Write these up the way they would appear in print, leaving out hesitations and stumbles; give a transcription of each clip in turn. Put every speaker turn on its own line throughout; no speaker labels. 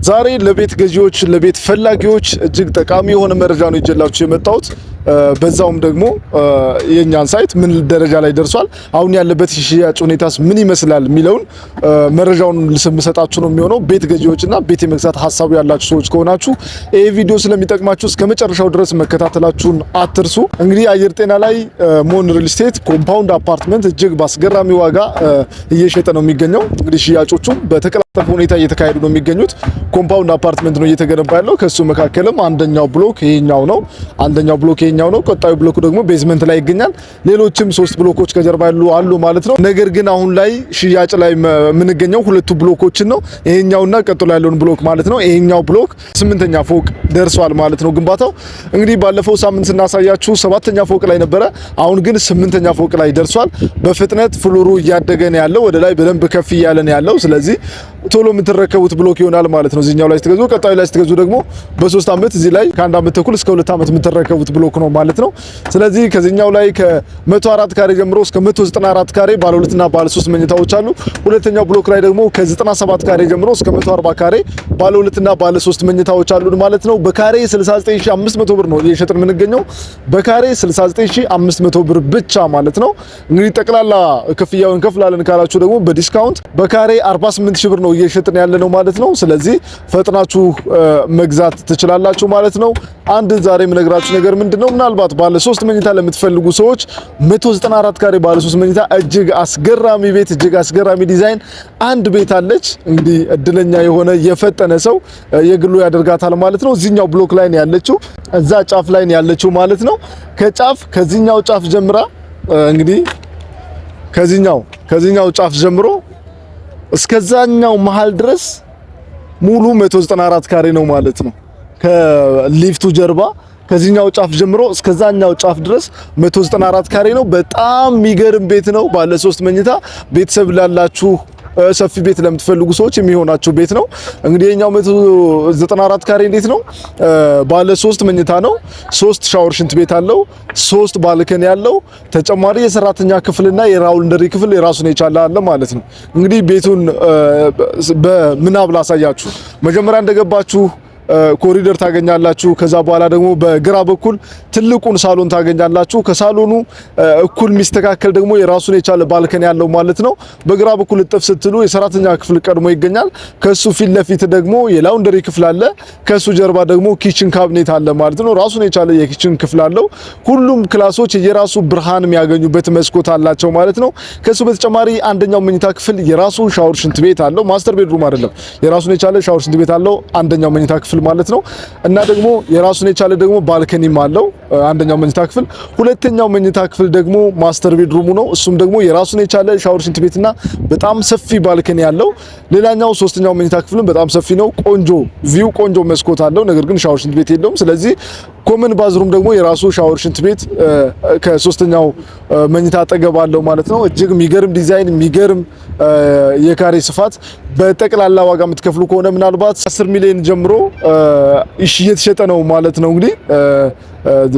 ዛሬ ለቤት ገዢዎች ለቤት ፈላጊዎች እጅግ ጠቃሚ የሆነ መረጃ ነው ይዤላችሁ የመጣሁት። በዛውም ደግሞ የኛን ሳይት ምን ደረጃ ላይ ደርሷል፣ አሁን ያለበት የሽያጭ ሁኔታስ ምን ይመስላል የሚለውን መረጃውን ልሰጣችሁ ነው የሚሆነው። ቤት ገዢዎችና ቤት የመግዛት ሀሳቡ ያላችሁ ሰዎች ከሆናችሁ ይሄ ቪዲዮ ስለሚጠቅማችሁ እስከ መጨረሻው ድረስ መከታተላችሁን አትርሱ። እንግዲህ አየር ጤና ላይ ሞን ሪል ስቴት ኮምፓውንድ አፓርትመንት እጅግ በአስገራሚ ዋጋ እየሸጠ ነው የሚገኘው። እንግዲህ ሽያጮቹም በተቀላጠፈ ሁኔታ እየተካሄዱ ነው የሚገኙት። ኮምፓውንድ አፓርትመንት ነው እየተገነባ ያለው። ከሱ መካከልም አንደኛው ብሎክ ይሄኛው ነው። አንደኛው ብሎክ ይሄኛው ነው። ቀጣዩ ብሎክ ደግሞ ቤዝመንት ላይ ይገኛል። ሌሎችም 3 ብሎኮች ከጀርባ አሉ ማለት ነው። ነገር ግን አሁን ላይ ሽያጭ ላይ የምንገኘው ሁለቱ ብሎኮችን ነው። ይሄኛውና ቀጥሎ ያለውን ብሎክ ማለት ነው። ይሄኛው ብሎክ 8ኛ ፎቅ ደርሷል ማለት ነው ግንባታው። እንግዲህ ባለፈው ሳምንት ስናሳያችሁ 7ኛ ፎቅ ላይ ነበረ። አሁን ግን 8ኛ ፎቅ ላይ ደርሷል። በፍጥነት ፍሎሩ እያደገ ነው ያለው። ወደ ላይ በደንብ ከፍ እያለ ነው ያለው። ስለዚህ ቶሎ የምትረከቡት ብሎክ ይሆናል ማለት ነው። እዚህኛው ላይ ስትገዙ፣ ቀጣዩ ላይ ስትገዙ ደግሞ በ3 አመት እዚህ ላይ ከ1 አመት ተኩል እስከ 2 አመት የምትረከቡት ብሎክ ነው ማለት ነው። ስለዚህ ከዚህኛው ላይ ከ104 ካሬ ጀምሮ እስከ 194 ካሬ ባለ 2 እና ባለ 3 መኝታዎች አሉ። ሁለተኛው ብሎክ ላይ ደግሞ ከ97 ካሬ ጀምሮ እስከ 140 ካሬ ባለ 2 እና ባለ 3 መኝታዎች አሉ ማለት ነው። በካሬ 69500 ብር ነው እየሸጥን የምንገኘው። በካሬ 69500 ብር ብቻ ማለት ነው። እንግዲህ ጠቅላላ ክፍያውን ከፍላለን ካላችሁ ደግሞ በዲስካውንት በካሬ 48000 ብር ነው እየሸጥን ያለ ነው ማለት ነው። ስለዚህ ፈጥናችሁ መግዛት ትችላላችሁ ማለት ነው። አንድ ዛሬ የምነግራችሁ ነገር ምንድነው፣ ምናልባት ባለ 3 መኝታ ለምትፈልጉ ሰዎች 194 ካሬ ባለ 3 መኝታ እጅግ አስገራሚ ቤት፣ እጅግ አስገራሚ ዲዛይን አንድ ቤት አለች። እንግዲህ እድለኛ የሆነ የፈጠነ ሰው የግሉ ያደርጋታል ማለት ነው። እዚህኛው ብሎክ ላይ ነው ያለችው፣ እዛ ጫፍ ላይ ነው ያለችው ማለት ነው። ከዚህኛው ጫፍ ጀምራ እንግዲህ ከዚህኛው ጫፍ ጀምሮ እስከዛኛው መሃል ድረስ ሙሉ 194 ካሬ ነው ማለት ነው። ከሊፍቱ ጀርባ ከዚህኛው ጫፍ ጀምሮ እስከዛኛው ጫፍ ድረስ 194 ካሬ ነው። በጣም የሚገርም ቤት ነው። ባለ 3 መኝታ ቤተሰብ ላላችሁ ሰፊ ቤት ለምትፈልጉ ሰዎች የሚሆናችሁ ቤት ነው። እንግዲህ የኛው 194 ካሬ እንዴት ነው? ባለ 3 መኝታ ነው። 3 ሻወር ሽንት ቤት አለው። 3 ባልከኒ ያለው ተጨማሪ የሰራተኛ ክፍልና የላውንደሪ ክፍል የራሱን የቻለ አለ ማለት ነው። እንግዲህ ቤቱን በምናብ ላሳያችሁ። መጀመሪያ እንደገባችሁ ኮሪደር ታገኛላችሁ። ከዛ በኋላ ደግሞ በግራ በኩል ትልቁን ሳሎን ታገኛላችሁ። ከሳሎኑ እኩል የሚስተካከል ደግሞ የራሱን የቻለ ባልከኒ ያለው ማለት ነው። በግራ በኩል እጥፍ ስትሉ የሰራተኛ ክፍል ቀድሞ ይገኛል። ከሱ ፊት ለፊት ደግሞ የላውንደሪ ክፍል አለ። ከሱ ጀርባ ደግሞ ኪችን ካቢኔት አለ ማለት ነው። ራሱን የቻለ የኪችን ክፍል አለው። ሁሉም ክላሶች የራሱ ብርሃን የሚያገኙበት መስኮት አላቸው ማለት ነው። ከሱ በተጨማሪ አንደኛው መኝታ ክፍል የራሱ ሻወር ሽንት ቤት አለው። ማስተር ቤድሩም አይደለም፣ የራሱን የቻለ ሻወር ሽንት ቤት አለው አንደኛው መኝታ ክፍል ማለት ነው። እና ደግሞ የራሱን የቻለ ደግሞ ባልከኒም አለው አንደኛው መኝታ ክፍል። ሁለተኛው መኝታ ክፍል ደግሞ ማስተር ቤድሩሙ ነው። እሱም ደግሞ የራሱን የቻለ ሻወር ሽንት ቤትና በጣም ሰፊ ባልከኒ ያለው። ሌላኛው ሶስተኛው መኝታ ክፍልም በጣም ሰፊ ነው። ቆንጆ ቪው፣ ቆንጆ መስኮት አለው። ነገር ግን ሻወር ሽንት ቤት የለውም። ስለዚህ ኮመን ባዝሩም ደግሞ የራሱ ሻወር ሽንት ቤት ከሶስተኛው መኝታ አጠገብ አለው ማለት ነው። እጅግ የሚገርም ዲዛይን፣ የሚገርም የካሬ ስፋት። በጠቅላላ ዋጋ የምትከፍሉ ከሆነ ምናልባት 10 ሚሊዮን ጀምሮ እየተሸጠ ነው ማለት ነው። እንግዲህ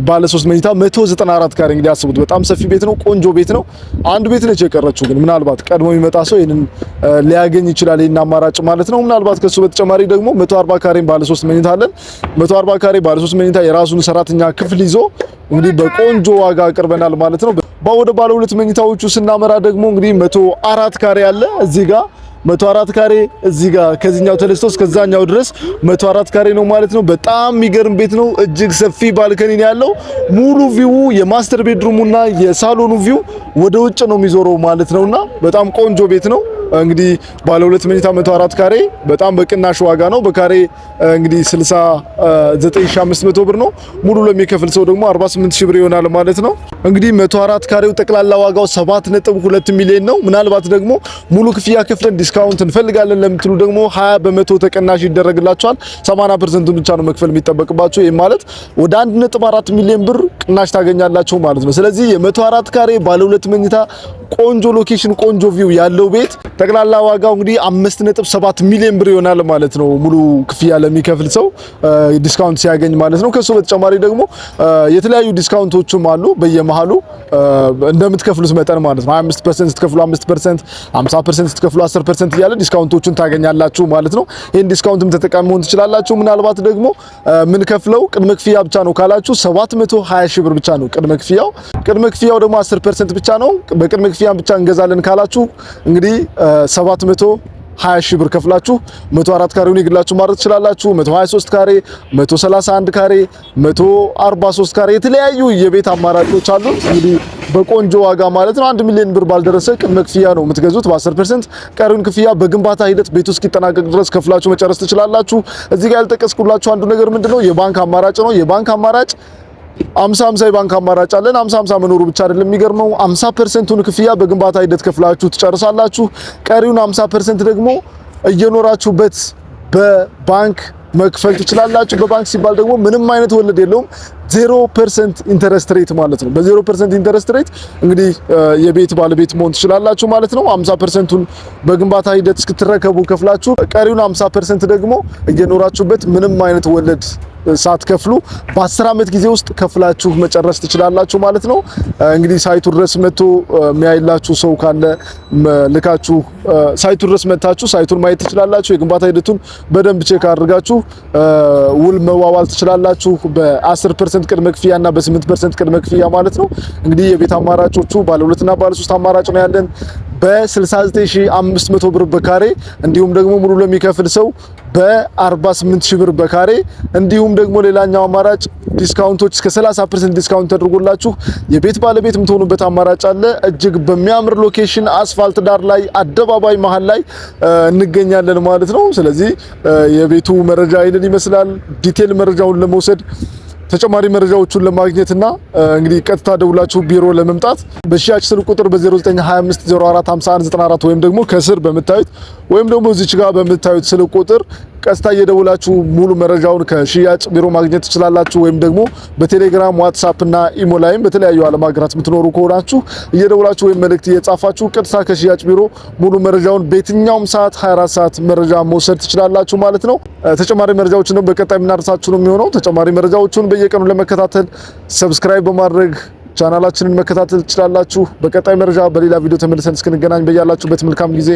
ባለ 3 መኝታ 194 ካሬ እንግዲህ አስቡት። በጣም ሰፊ ቤት ነው። ቆንጆ ቤት ነው። አንድ ቤት ነች የቀረችው፣ ግን ምናልባት ቀድሞ የሚመጣ ሰው ይሄንን ሊያገኝ ይችላል፣ ይሄን አማራጭ ማለት ነው። ምናልባት ከሱ በተጨማሪ ደግሞ 140 ካሬ ባለ 3 መኝታ አለን። 140 ካሬ ባለ 3 መኝታ የራሱን ሰራተኛ ክፍል ይዞ እንግዲህ በቆንጆ ዋጋ አቅርበናል ማለት ነው። ወደ ባለ 2 መኝታዎቹ ስናመራ ደግሞ እንግዲህ 104 ካሬ አለ እዚህ ጋር 104 ካሬ እዚህ ጋር ከዚህኛው ተነስቶ እስከዛኛው ድረስ 104 ካሬ ነው ማለት ነው። በጣም የሚገርም ቤት ነው። እጅግ ሰፊ ባልከኒ ያለው ሙሉ ቪው የማስተር ቤድሩሙና የሳሎኑ ቪው ወደ ውጭ ነው የሚዞረው ማለት ነውና በጣም ቆንጆ ቤት ነው። እንግዲህ ባለ 2 መኝታ 104 ካሬ በጣም በቅናሽ ዋጋ ነው። በካሬ እንግዲህ 69500 ብር ነው። ሙሉ ለሚከፍል ሰው ደግሞ 48000 ብር ይሆናል ማለት ነው። እንግዲህ 104 ካሬው ጠቅላላ ዋጋው 7.2 ሚሊዮን ነው። ምናልባት ደግሞ ሙሉ ክፍያ ከፍለን ዲስካውንት እንፈልጋለን ለምትሉ ደግሞ 20% ተቀናሽ ይደረግላችኋል። 80% ብቻ ነው መክፈል የሚጠበቅባችሁ። ይሄ ማለት ወደ 1.4 ሚሊዮን ብር ቅናሽ ታገኛላችሁ ማለት ነው። ስለዚህ የ104 ካሬ ባለ 2 መኝታ ቆንጆ ሎኬሽን፣ ቆንጆ ቪው ያለው ቤት ጠቅላላ ዋጋው እንግዲህ 5.7 ሚሊዮን ብር ይሆናል ማለት ነው። ሙሉ ክፍያ ለሚከፍል ሰው ዲስካውንት ሲያገኝ ማለት ነው። ከሱ በተጨማሪ ደግሞ የተለያዩ ዲስካውንቶችም አሉ በየመሃሉ በየመሃሉ እንደምትከፍሉት መጠን ማለት ነው 25% ስትከፍሉ 5%፣ 50% ስትከፍሉ 10% እያለ ዲስካውንቶችን ታገኛላችሁ ማለት ነው። ይሄን ዲስካውንትም ተጠቃሚ መሆን ትችላላችሁ። ምናልባት ደግሞ ምን ከፍለው ቅድመ ክፍያ ብቻ ነው ካላችሁ 720 ሺህ ብር ብቻ ነው ቅድመ ክፍያው። ቅድመ ክፍያው ደግሞ 10% ብቻ ነው። በቅድመ ክፍያ ብቻ እንገዛለን ካላችሁ እንግዲህ 720 ሺህ ብር ከፍላችሁ 104 ካሬውን ይግላችሁ ማድረግ ትችላላችሁ። 123 ካሬ፣ 131 ካሬ፣ 143 ካሬ የተለያዩ የቤት አማራጮች አሉ። እንግዲህ በቆንጆ ዋጋ ማለት ነው 1 ሚሊዮን ብር ባልደረሰ ቅድመ ክፍያ ነው የምትገዙት በ10%። ቀሪውን ክፍያ በግንባታ ሂደት ቤቱ እስኪጠናቀቅ ድረስ ከፍላችሁ መጨረስ ትችላላችሁ። እዚህ ጋር ያልጠቀስኩላችሁ አንዱ ነገር ምንድነው የባንክ አማራጭ ነው። የባንክ አማራጭ 50 የባንክ አማራጭ አለን። 50 መኖሩ ብቻ አይደለም የሚገርመው 50%ቱን ክፍያ በግንባታ ሂደት ከፍላችሁ ትጨርሳላችሁ። ቀሪውን 50% ደግሞ እየኖራችሁበት በባንክ መክፈል ትችላላችሁ። በባንክ ሲባል ደግሞ ምንም አይነት ወለድ የለውም 0% ኢንተረስት ሬት ማለት ነው። በ0% ኢንተረስት ሬት እንግዲህ የቤት ባለቤት መሆን ትችላላችሁ ማለት ነው። 50%ቱን በግንባታ ሂደት እስክትረከቡ ከፍላችሁ ቀሪውን 50% ደግሞ እየኖራችሁበት ምንም አይነት ወለድ ሳትከፍሉ በ10 ዓመት ጊዜ ውስጥ ከፍላችሁ መጨረስ ትችላላችሁ ማለት ነው። እንግዲህ ሳይቱ ድረስ መጥቶ የሚያይላችሁ ሰው ካለ ልካችሁ ሳይቱ ድረስ መታችሁ ሳይቱን ማየት ትችላላችሁ። የግንባታ ሂደቱን በደንብ ቼክ አድርጋችሁ ውል መዋዋል ትችላላችሁ። በ10% ቅድመ ክፍያና በ8% ቅድመ ክፍያ ማለት ነው። እንግዲህ የቤት አማራጮቹ ባለ 2 እና ባለ 3 አማራጭ ነው ያለን በ69500 ብር በካሬ እንዲሁም ደግሞ ሙሉ ለሚከፍል ሰው በ48000 ብር በካሬ እንዲሁም ደግሞ ሌላኛው አማራጭ ዲስካውንቶች እስከ 30% ዲስካውንት ተደርጎላችሁ የቤት ባለቤት የምትሆኑበት አማራጭ አለ። እጅግ በሚያምር ሎኬሽን አስፋልት ዳር ላይ አደባባይ መሃል ላይ እንገኛለን ማለት ነው። ስለዚህ የቤቱ መረጃ ይሄንን ይመስላል። ዲቴል መረጃውን ለመውሰድ ተጨማሪ መረጃዎችን ለማግኘትና እንግዲህ ቀጥታ ደውላችሁ ቢሮ ለመምጣት በሽያጭ ስልክ ቁጥር በ0925045194 ወይም ደግሞ ከስር በመታዩት ወይም ደግሞ እዚች ጋር በመታዩት ስልክ ቁጥር ቀጥታ እየደውላችሁ ሙሉ መረጃውን ከሽያጭ ቢሮ ማግኘት ትችላላችሁ። ወይም ደግሞ በቴሌግራም ዋትስአፕ እና ኢሞ ላይም በተለያዩ ዓለም ሀገራት የምትኖሩ ከሆናችሁ እየደውላችሁ ወይም መልእክት እየጻፋችሁ ቀጥታ ከሽያጭ ቢሮ ሙሉ መረጃውን በየትኛውም ሰዓት 24 ሰዓት መረጃ መውሰድ ትችላላችሁ ማለት ነው። ተጨማሪ መረጃዎችን በቀጣይ የምናደርሳችሁ ነው የሚሆነው። ተጨማሪ መረጃዎችን በየቀኑ ለመከታተል ሰብስክራይብ በማድረግ ቻናላችንን መከታተል ትችላላችሁ። በቀጣይ መረጃ በሌላ ቪዲዮ ተመልሰን እስክንገናኝ በያላችሁበት መልካም ጊዜ